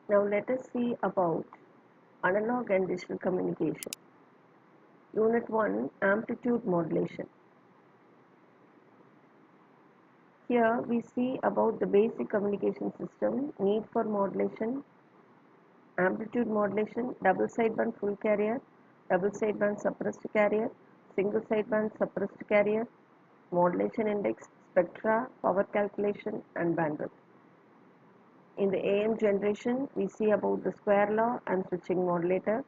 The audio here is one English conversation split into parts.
Now let us see about analog and digital communication. Unit 1, Amplitude Modulation. Here we see about the basic communication system, need for modulation, amplitude modulation, double sideband full carrier, double sideband suppressed carrier, single sideband suppressed carrier, modulation index, spectra, power calculation, and bandwidth. In the AM generation, we see about the square law and switching modulator.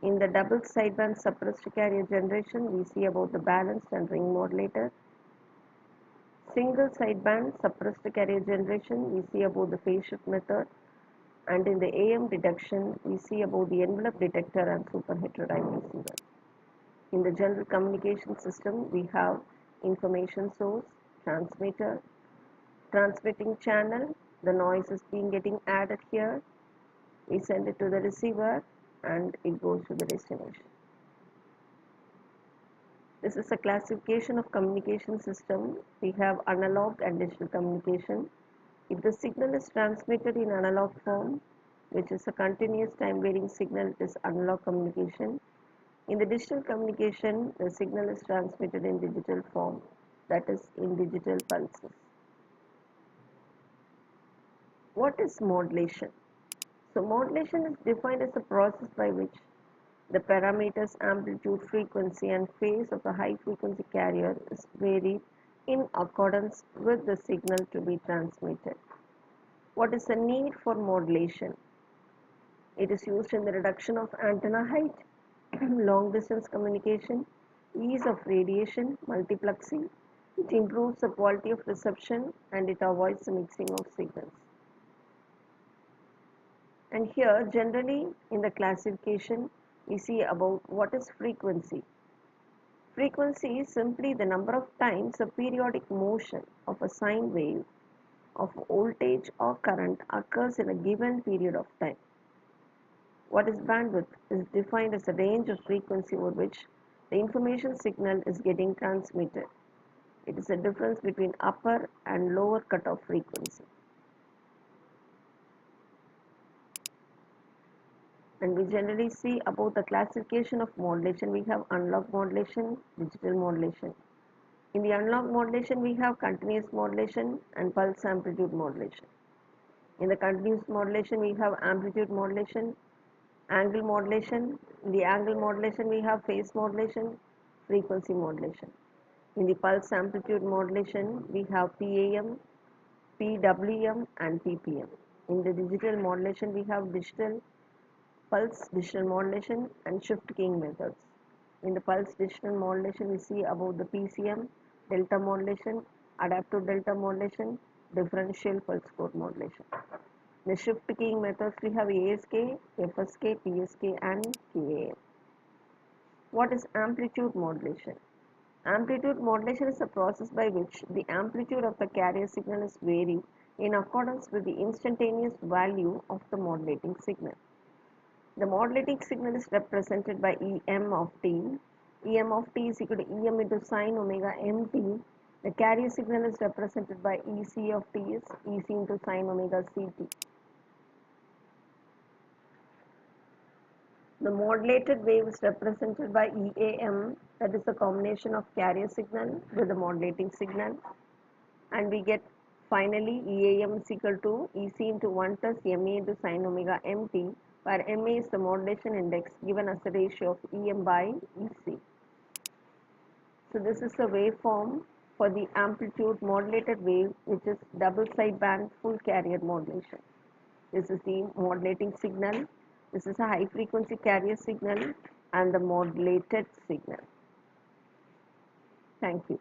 In the double sideband suppressed carrier generation, we see about the balanced and ring modulator. Single sideband suppressed carrier generation, we see about the phase shift method. And in the AM deduction, we see about the envelope detector and super heterodyne receiver. In the general communication system, we have information source, transmitter, transmitting channel, the noise is being getting added here. We send it to the receiver and it goes to the destination. This is a classification of communication system. We have analog and digital communication. If the signal is transmitted in analog form, which is a continuous time varying signal, it is analog communication. In the digital communication, the signal is transmitted in digital form, that is in digital pulses. What is modulation? So modulation is defined as a process by which the parameters amplitude, frequency and phase of a high frequency carrier is varied in accordance with the signal to be transmitted. What is the need for modulation? It is used in the reduction of antenna height, long distance communication, ease of radiation, multiplexing. It improves the quality of reception and it avoids the mixing of signals. And here generally in the classification we see about what is frequency. Frequency is simply the number of times a periodic motion of a sine wave of voltage or current occurs in a given period of time. What is bandwidth is defined as a range of frequency over which the information signal is getting transmitted. It is the difference between upper and lower cutoff frequency. And we generally see about the classification of modulation. We have analog modulation, digital modulation. In the analog modulation, we have continuous modulation and pulse amplitude modulation. In the continuous modulation, we have amplitude modulation, angle modulation. In the angle modulation, we have phase modulation, frequency modulation. In the pulse amplitude modulation, we have PAM, PWM and PPM. In the digital modulation, we have digital, pulse digital modulation and shift keying methods. In the pulse digital modulation, we see about the PCM, delta modulation, adaptive delta modulation, differential pulse code modulation. The shift keying methods, we have ASK, FSK, PSK and QAM. What is amplitude modulation? Amplitude modulation is a process by which the amplitude of the carrier signal is varied in accordance with the instantaneous value of the modulating signal. The modulating signal is represented by Em of t. Em of t is equal to Em into sine omega mt. The carrier signal is represented by Ec of t is Ec into sine omega ct. The modulated wave is represented by EAM, that is the combination of carrier signal with the modulating signal, and we get finally EAM is equal to Ec into 1 plus Ma into sine omega mt, where Ma is the modulation index given as a ratio of Em by Ec. So this is the waveform for the amplitude modulated wave, which is double sideband full carrier modulation. This is the modulating signal. This is a high frequency carrier signal and the modulated signal. Thank you.